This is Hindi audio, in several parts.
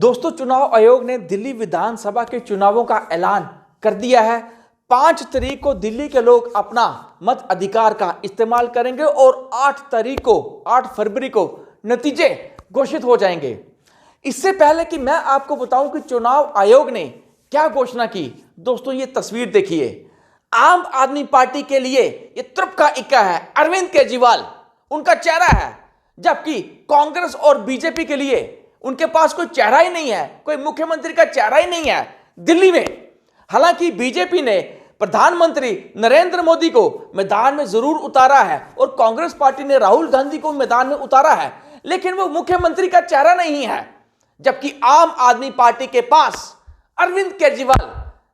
दोस्तों, चुनाव आयोग ने दिल्ली विधानसभा के चुनावों का ऐलान कर दिया है। 5 तारीख को दिल्ली के लोग अपना मत अधिकार का इस्तेमाल करेंगे और 8 फरवरी को नतीजे घोषित हो जाएंगे। इससे पहले कि मैं आपको बताऊं कि चुनाव आयोग ने क्या घोषणा की, दोस्तों ये तस्वीर देखिए। आम आदमी पार्टी के लिए ये तुर्प का इक्का है। अरविंद केजरीवाल उनका चेहरा है, जबकि कांग्रेस और बीजेपी के लिए उनके पास कोई चेहरा ही नहीं है, कोई मुख्यमंत्री का चेहरा ही नहीं है दिल्ली में। हालांकि बीजेपी ने प्रधानमंत्री नरेंद्र मोदी को मैदान में जरूर उतारा है और कांग्रेस पार्टी ने राहुल गांधी को मैदान में उतारा है, लेकिन वो मुख्यमंत्री का चेहरा नहीं है। जबकि आम आदमी पार्टी के पास अरविंद केजरीवाल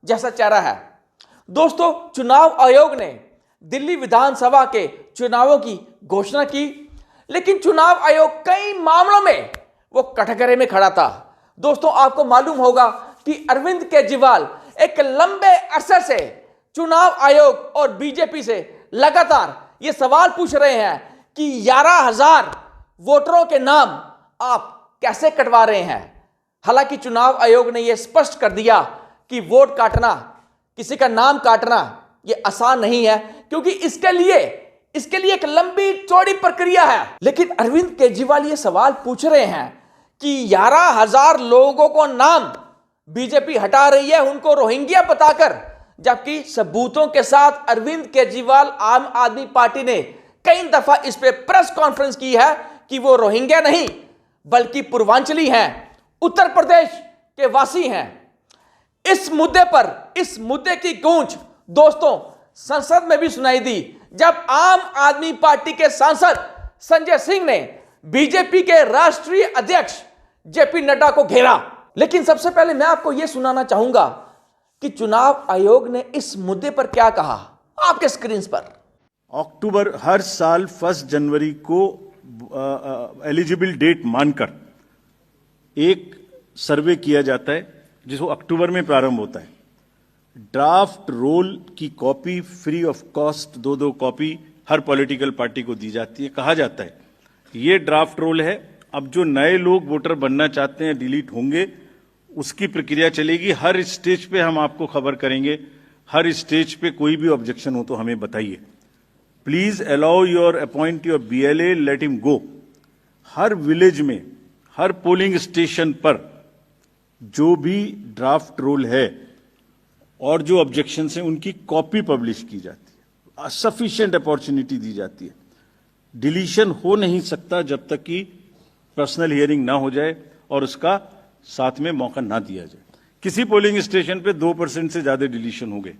जैसा चेहरा है। दोस्तों, चुनाव आयोग ने दिल्ली विधानसभा के चुनावों की घोषणा की, लेकिन चुनाव आयोग कई मामलों में वो कटघरे में खड़ा था। दोस्तों, आपको मालूम होगा कि अरविंद केजरीवाल एक लंबे अरसे से चुनाव आयोग और बीजेपी से लगातार ये सवाल पूछ रहे हैं कि 11,000 वोटरों के नाम आप कैसे कटवा रहे हैं। हालांकि चुनाव आयोग ने यह स्पष्ट कर दिया कि वोट काटना, किसी का नाम काटना यह आसान नहीं है, क्योंकि इसके लिए एक लंबी चौड़ी प्रक्रिया है। लेकिन अरविंद केजरीवाल ये सवाल पूछ रहे हैं कि 11,000 लोगों को नाम बीजेपी हटा रही है, उनको रोहिंग्या बताकर, जबकि सबूतों के साथ अरविंद केजरीवाल आम आदमी पार्टी ने कई दफा इस पे प्रेस कॉन्फ्रेंस की है कि वो रोहिंग्या नहीं बल्कि पूर्वांचली हैं, उत्तर प्रदेश के वासी हैं। इस मुद्दे की गूंज दोस्तों संसद में भी सुनाई दी, जब आम आदमी पार्टी के सांसद संजय सिंह ने बीजेपी के राष्ट्रीय अध्यक्ष जेपी नड्डा को घेरा। लेकिन सबसे पहले मैं आपको यह सुनाना चाहूंगा कि चुनाव आयोग ने इस मुद्दे पर क्या कहा, आपके स्क्रीन पर। अक्टूबर हर साल 1 जनवरी को एलिजिबल डेट मानकर एक सर्वे किया जाता है, जिसको अक्टूबर में प्रारंभ होता है। ड्राफ्ट रोल की copy free of cost 2 copy her political party को दी जाती है। कहा जाता है ये ड्राफ्ट रोल है, अब जो नए लोग वोटर बनना चाहते हैं डिलीट होंगे, उसकी प्रक्रिया चलेगी। हर स्टेज पे हम आपको खबर करेंगे, हर स्टेज पे कोई भी ऑब्जेक्शन हो तो हमें बताइए। Please allow your appoint your BLA, let him go. हर विलेज में, हर पोलिंग स्टेशन पर जो भी ड्राफ्ट रोल है और जो ऑब्जेक्शन है उनकी कॉपी पब्लिश की जाती है, सफिशिएंट अपॉर्चुनिटी दी जाती है। डिलीशन हो नहीं सकता जब तक कि पर्सनल हियरिंग ना हो जाए और उसका साथ में मौका ना दिया जाए। किसी पोलिंग स्टेशन पे 2% से ज्यादा डिलीशन हो गए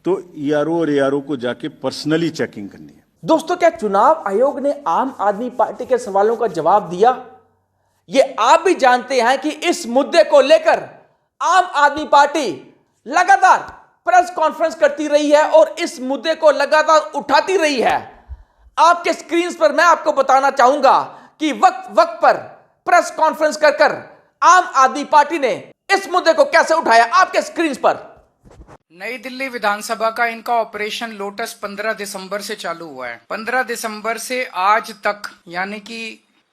तो ERO और ARO को जाके पर्सनली चेकिंग करनी है। दोस्तों, क्या चुनाव आयोग ने आम आदमी पार्टी के सवालों का जवाब दिया? ये आप भी जानते हैं कि इस मुद्दे को लेकर आम आदमी पार्टी लगातार प्रेस कॉन्फ्रेंस करती रही है और इस मुद्दे को लगातार उठाती रही है। आपके स्क्रीन पर मैं आपको बताना चाहूंगा कि वक्त पर प्रेस कॉन्फ्रेंस कर आम आदमी पार्टी ने इस मुद्दे को कैसे उठाया, आपके स्क्रीन पर। नई दिल्ली विधानसभा का इनका ऑपरेशन लोटस 15 दिसंबर से चालू हुआ है। 15 दिसंबर से आज तक यानी कि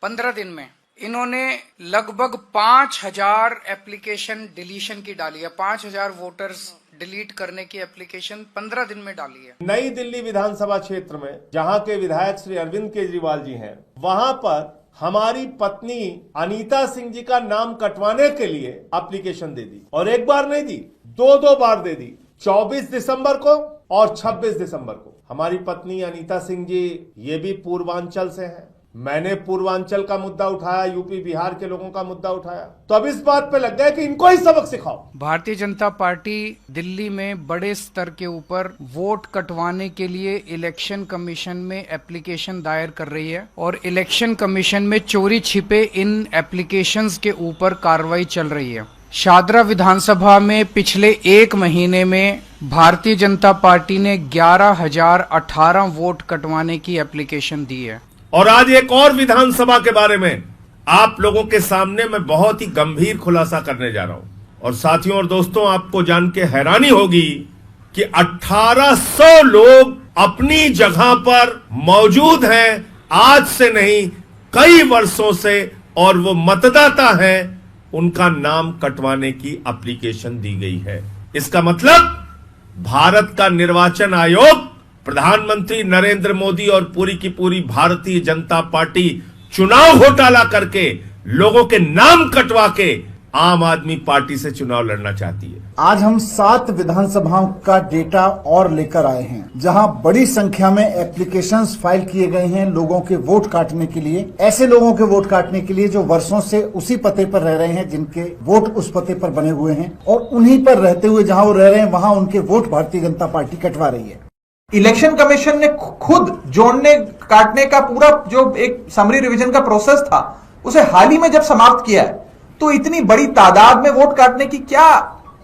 15 दिन में इन्होंने लगभग 5,000 एप्लीकेशन डिलीशन की डाली है। 5,000 वोटर्स डिलीट करने की एप्लीकेशन 15 दिन में डाली है। नई दिल्ली विधानसभा क्षेत्र में जहां के विधायक श्री अरविंद केजरीवाल जी हैं, वहां पर हमारी पत्नी अनीता सिंह जी का नाम कटवाने के लिए एप्लीकेशन दे दी, और एक बार नहीं दी, 2 बार दे दी। 24 दिसंबर को और 26 दिसंबर को। हमारी पत्नी अनीता सिंह जी ये भी पूर्वांचल से हैं। मैंने पूर्वांचल का मुद्दा उठाया, यूपी बिहार के लोगों का मुद्दा उठाया, तो अब इस बात पे लग गया कि इनको ही सबक सिखाओ। भारतीय जनता पार्टी दिल्ली में बड़े स्तर के ऊपर वोट कटवाने के लिए इलेक्शन कमीशन में एप्लीकेशन दायर कर रही है और इलेक्शन कमीशन में चोरी छिपे इन एप्लीकेशंस के ऊपर कार्रवाई चल रही है। शादरा विधानसभा में पिछले 1 महीने में भारतीय जनता पार्टी ने 11,018 वोट कटवाने की एप्लीकेशन दी है। और आज एक और विधानसभा के बारे में आप लोगों के सामने मैं बहुत ही गंभीर खुलासा करने जा रहा हूं। और साथियों और दोस्तों, आपको जान के हैरानी होगी कि 1800 लोग अपनी जगह पर मौजूद हैं, आज से नहीं कई वर्षों से, और वो मतदाता हैं उनका नाम कटवाने की एप्लीकेशन दी गई है। इसका मतलब भारत का निर्वाचन आयोग, प्रधानमंत्री नरेंद्र मोदी और पूरी की पूरी भारतीय जनता पार्टी चुनाव घोटाला करके लोगों के नाम कटवा के आम आदमी पार्टी से चुनाव लड़ना चाहती है। आज हम 7 विधानसभाओं का डेटा और लेकर आए हैं, जहां बड़ी संख्या में एप्लीकेशंस फाइल किए गए हैं लोगों के वोट काटने के लिए, ऐसे लोगों के वोट काटने के लिए जो वर्षों से उसी पते पर रह रहे हैं, जिनके वोट उस पते पर बने हुए हैं, और उन्हीं पर रहते हुए जहां वो रह रहे हैं वहां उनके वोट भारतीय जनता पार्टी कटवा रही है। इलेक्शन कमीशन ने खुद जोड़ने काटने का पूरा जो एक समरी रिवीजन का प्रोसेस था, उसे हाल ही में जब समाप्त किया है, तो इतनी बड़ी तादाद में वोट काटने की क्या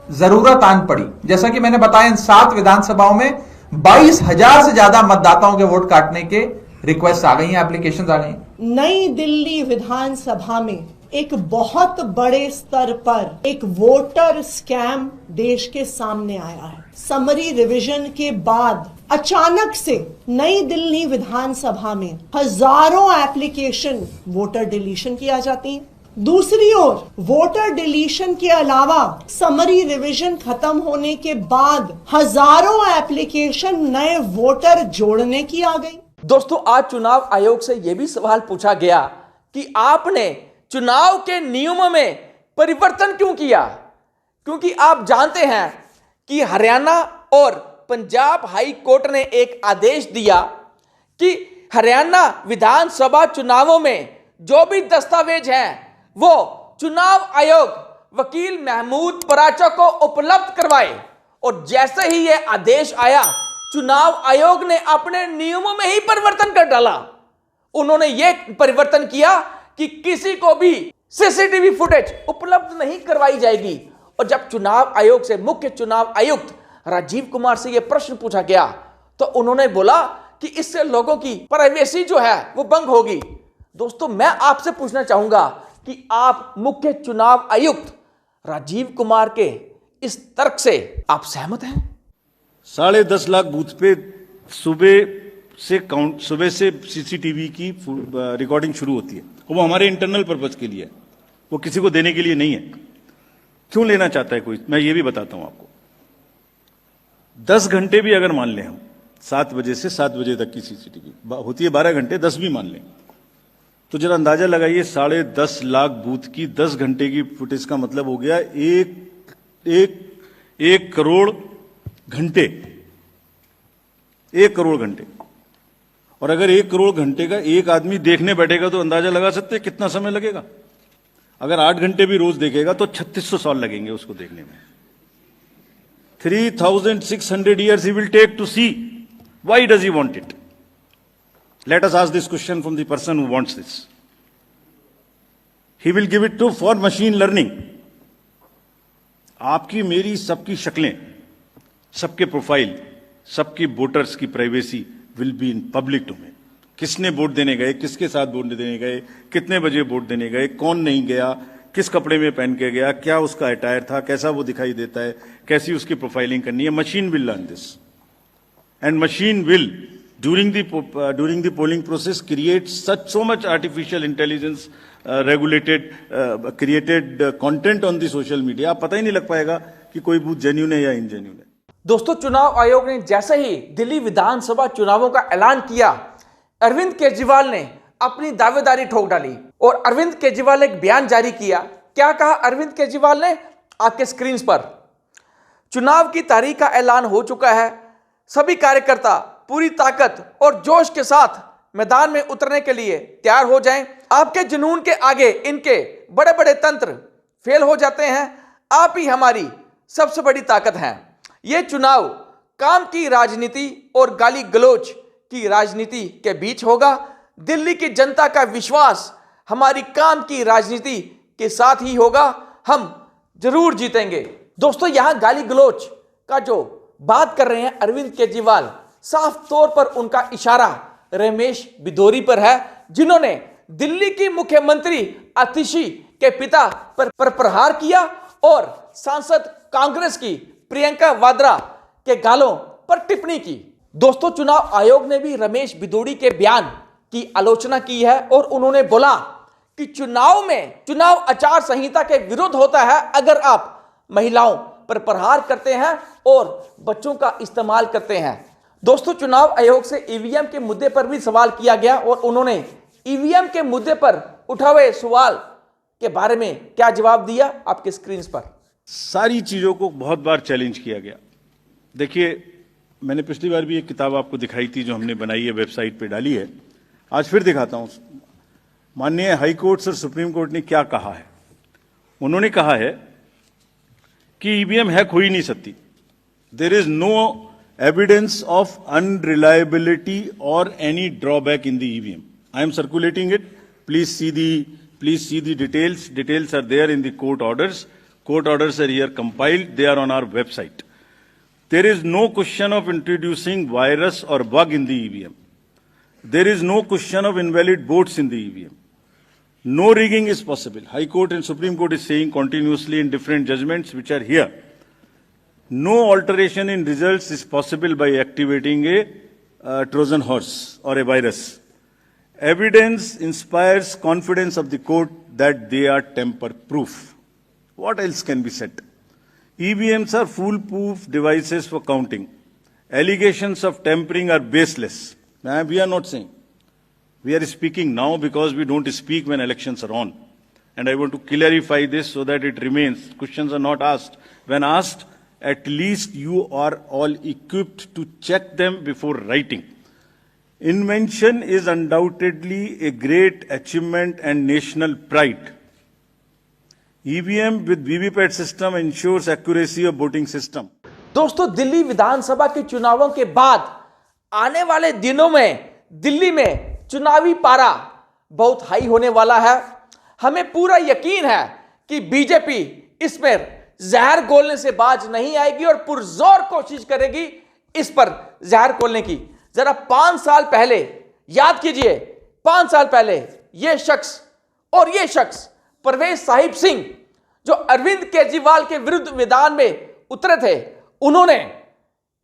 जरूरत आन पड़ी? जैसा कि मैंने बताया, इन 7 विधानसभाओं में 22,000 से ज्यादा मतदाताओं के वोट काटने के रिक्वेस्ट आ गई हैं, एप्लीकेशंस आ गई हैं। नई दिल्ली विधानसभा में एक बहुत बड़े स्तर पर एक वोटर स्कैम देश के सामने आया है। समरी रिवीजन के बाद अचानक से नई दिल्ली विधानसभा में हजारों एप्लीकेशन वोटर डिलीशन की आ जाती हैं। दूसरी ओर वोटर डिलीशन के अलावा समरी रिवीजन खत्म होने के बाद हजारों एप्लीकेशन नए वोटर जोड़ने की आ गई। दोस्तों, आज चुनाव आयोग से यह भी सवाल पूछा गया कि आपने चुनाव के नियमों में परिवर्तन क्यों किया? क्योंकि आप जानते हैं कि हरियाणा और पंजाब हाई कोर्ट ने एक आदेश दिया कि हरियाणा विधानसभा चुनावों में जो भी दस्तावेज हैं वो चुनाव आयोग वकील महमूद पराचा को उपलब्ध करवाए। और जैसे ही यह आदेश आया, चुनाव आयोग ने अपने नियमों में ही परिवर्तन कर डाला। उन्होंने यह परिवर्तन किया कि किसी को भी सीसीटीवी फुटेज उपलब्ध नहीं करवाई जाएगी। और जब चुनाव आयोग से मुख्य चुनाव आयुक्त राजीव कुमार से यह प्रश्न पूछा गया, तो उन्होंने बोला कि इससे लोगों की प्राइवेसी जो है वो भंग होगी। दोस्तों, मैं आपसे पूछना चाहूंगा कि आप मुख्य चुनाव आयुक्त राजीव कुमार के इस तर्क से आप सहमत हैं? 10.5 लाख बूथ पे सुबह से सीसीटीवी की रिकॉर्डिंग शुरू होती है। वो हमारे इंटरनल पर्पज के लिए है, वो किसी को देने के लिए नहीं है। क्यों लेना चाहता है कोई, मैं ये भी बताता हूं आपको। 10 घंटे भी अगर मान लें हम, 7 बजे से 7 बजे तक की सीसीटीवी होती है, 12 घंटे, 10 भी मान लें, तो जरा अंदाजा लगाइए 10.5 लाख बूथ की 10 घंटे की फुटेज का मतलब हो गया 1 करोड़ घंटे। 1 करोड़ घंटे। और अगर 1 करोड़ घंटे का एक आदमी देखने बैठेगा तो अंदाजा लगा सकते हैं कितना समय लगेगा। अगर 8 घंटे भी रोज देखेगा तो 3600 साल लगेंगे उसको देखने में। 3600 years he will take to see. Why does he want it? Let us ask this question from the person who wants this. He will give it to for machine learning. आपकी मेरी सबकी शक्लें, सबके प्रोफाइल, सबकी वोटर्स की privacy will be in public domain. किसने वोट देने गए, किसके साथ वोट देने गए, कितने बजे वोट देने गए, कौन नहीं गया, किस कपड़े में पहन के गया, क्या उसका अटायर था, कैसा वो दिखाई देता है, कैसी उसकी प्रोफाइलिंग करनी है। Machine will learn this and machine will during the polling process create so much artificial intelligence created content on the social media, आप पता ही नहीं लग पाएगा कि कोई बूथ जेन्युइन है या इनजेन्युइन है। दोस्तों, चुनाव आयोग ने जैसे ही दिल्ली विधानसभा चुनावों का ऐलान किया, अरविंद केजरीवाल ने अपनी दावेदारी ठोक डाली और अरविंद केजरीवाल ने एक बयान जारी किया। क्या कहा अरविंद केजरीवाल ने? आपके स्क्रीन पर, चुनाव की तारीख का ऐलान हो चुका है, सभी कार्यकर्ता पूरी ताकत और जोश के साथ मैदान में उतरने के लिए तैयार हो जाएं। आपके जुनून के आगे इनके बड़े बड़े तंत्र फेल हो जाते हैं। आप ही हमारी सबसे बड़ी ताकत हैं। यह चुनाव काम की राजनीति और गाली गलोच की राजनीति के बीच होगा। दिल्ली की जनता का विश्वास हमारी काम की राजनीति के साथ ही होगा। हम जरूर जीतेंगे। दोस्तों, यहां गाली गलोच का जो बात कर रहे हैं अरविंद केजरीवाल, साफ तौर पर उनका इशारा रमेश बिदोरी पर है, जिन्होंने दिल्ली की मुख्यमंत्री आतिशी के पिता पर प्रहार किया और सांसद कांग्रेस की प्रियंका वाड्रा के गालों पर टिप्पणी की। दोस्तों, चुनाव आयोग ने भी रमेश बिदोरी के बयान की आलोचना की है और उन्होंने बोला कि चुनाव आचार संहिता के विरुद्ध होता है अगर आप महिलाओं पर प्रहार करते हैं और बच्चों का इस्तेमाल करते हैं। दोस्तों, चुनाव आयोग से ईवीएम के मुद्दे पर भी सवाल किया गया और उन्होंने ईवीएम के मुद्दे पर उठा हुए सवाल के बारे में क्या जवाब दिया आपके स्क्रीन पर। सारी चीजों को बहुत बार चैलेंज किया गया। देखिए, मैंने पिछली बार भी एक किताब आपको दिखाई थी जो हमने बनाई है, वेबसाइट पे डाली है, आज फिर दिखाता हूं। माननीय हाई कोर्ट और सुप्रीम कोर्ट ने क्या कहा है। उन्होंने कहा है कि ईवीएम हैक हो ही नहीं सकती। There is no evidence of unreliability और any drawback in the EVM. I am circulating it, please see the details. Details are there in the court orders. Court orders are here compiled, they are on our website. There is no question of introducing virus or bug in the EVM. There is no question of invalid votes in the EVM. No rigging is possible. High Court and Supreme Court is saying continuously in different judgments which are here. No alteration in results is possible by activating a Trojan horse or a virus. Evidence inspires confidence of the court that they are tamper-proof. What else can be said? EVMs are foolproof devices for counting. Allegations of tampering are baseless. We are not saying. We are speaking now because we don't speak when elections are on. And I want to clarify this so that it remains. Questions are not asked. When asked, at least you are all equipped to check them before writing. Invention is undoubtedly a great achievement and national pride. EVM with VVPAT system ensures accuracy of voting system. दोस्तों, दिल्ली विधानसभा के चुनावों के बाद आने वाले दिनों में दिल्ली में चुनावी पारा बहुत हाई होने वाला है। हमें पूरा यकीन है कि बीजेपी इसमें जहर घोलने से बाज नहीं आएगी और पुरजोर कोशिश करेगी इस पर जहर घोलने की। जरा 5 साल पहले याद कीजिए, 5 साल पहले ये शख्स परवेज साहिब सिंह जो अरविंद केजरीवाल के विरुद्ध मैदान में उतरे थे, उन्होंने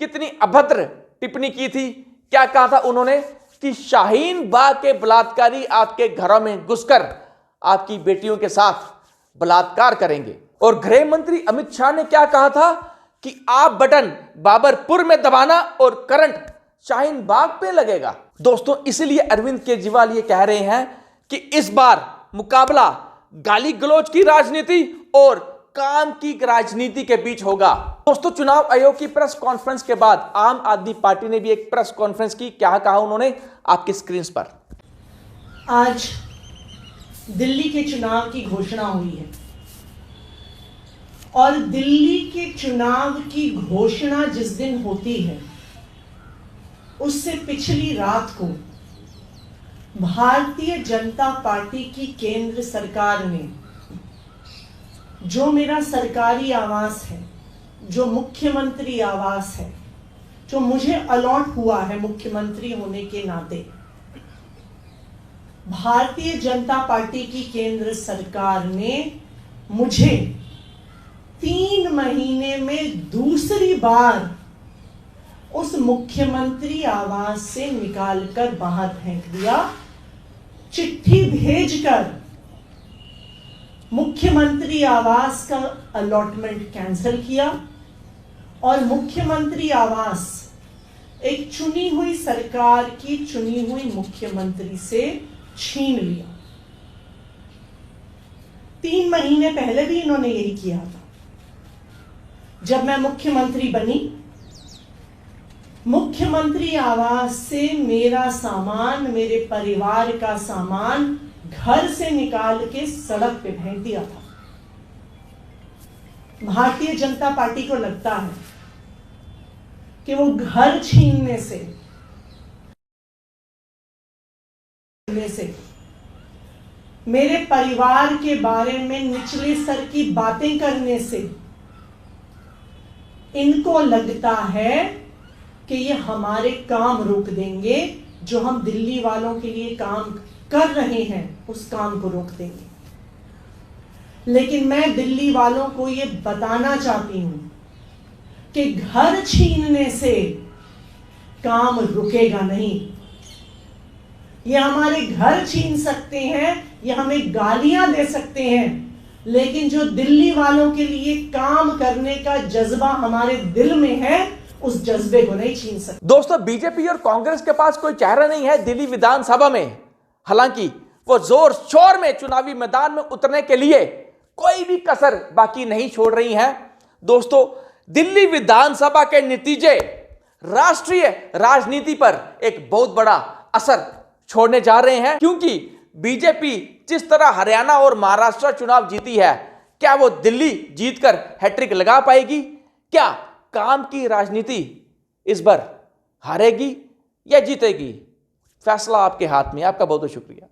कितनी अभद्र टिप्पणी की थी। क्या कहा था उन्होंने कि शाहीन बाग के बलात्कारी आपके घरों में घुसकर आपकी बेटियों के साथ बलात्कार करेंगे। और गृह मंत्री अमित शाह ने क्या कहा था कि आप बटन बाबरपुर में दबाना और करंट शाहीन बाग पे लगेगा। दोस्तों, इसलिए अरविंद केजरीवाल ये कह रहे हैं कि इस बार मुकाबला गाली गलौज की राजनीति और काम की राजनीति के बीच होगा। दोस्तों, चुनाव आयोग की प्रेस कॉन्फ्रेंस के बाद आम आदमी पार्टी ने भी एक प्रेस कॉन्फ्रेंस की। क्या कहा उन्होंने आपकी स्क्रीन पर। आज दिल्ली के चुनाव की घोषणा हुई है और दिल्ली के चुनाव की घोषणा जिस दिन होती है उससे पिछली रात को भारतीय जनता पार्टी की केंद्र सरकार ने जो मेरा सरकारी आवास है, जो मुख्यमंत्री आवास है, जो मुझे अलॉट हुआ है मुख्यमंत्री होने के नाते, भारतीय जनता पार्टी की केंद्र सरकार ने मुझे 3 महीने में दूसरी बार उस मुख्यमंत्री आवास से निकालकर बाहर फेंक दिया। चिट्ठी भेजकर मुख्यमंत्री आवास का अलॉटमेंट कैंसिल किया और मुख्यमंत्री आवास एक चुनी हुई सरकार की चुनी हुई मुख्यमंत्री से छीन लिया। 3 महीने पहले भी इन्होंने यही किया था। जब मैं मुख्यमंत्री बनी, मुख्यमंत्री आवास से मेरा सामान, मेरे परिवार का सामान घर से निकाल के सड़क पे फेंक दिया था। भारतीय जनता पार्टी को लगता है कि वो घर छीनने से मेरे परिवार के बारे में निचले स्तर की बातें करने से इनको लगता है कि ये हमारे काम रोक देंगे, जो हम दिल्ली वालों के लिए काम कर रहे हैं उस काम को रोक देंगे। लेकिन मैं दिल्ली वालों को ये बताना चाहती हूं कि घर छीनने से काम रुकेगा नहीं। ये हमारे घर छीन सकते हैं, ये हमें गालियां दे सकते हैं, लेकिन जो दिल्ली वालों के लिए काम करने का जज्बा हमारे दिल में है, उस जज्बे को नहीं छीन सकते। दोस्तों, बीजेपी और कांग्रेस के पास कोई चेहरा नहीं है दिल्ली विधानसभा में। हालांकि वो जोर शोर में चुनावी मैदान में उतरने के लिए कोई भी कसर बाकी नहीं छोड़ रही हैं। दोस्तों, दिल्ली विधानसभा के नतीजे राष्ट्रीय राजनीति पर एक बहुत बड़ा असर छोड़ने जा रहे हैं, क्योंकि बीजेपी जिस तरह हरियाणा और महाराष्ट्र चुनाव जीती है, क्या वो दिल्ली जीतकर हैट्रिक लगा पाएगी? क्या काम की राजनीति इस बार हारेगी या जीतेगी? फैसला आपके हाथ में। आपका बहुत बहुत शुक्रिया।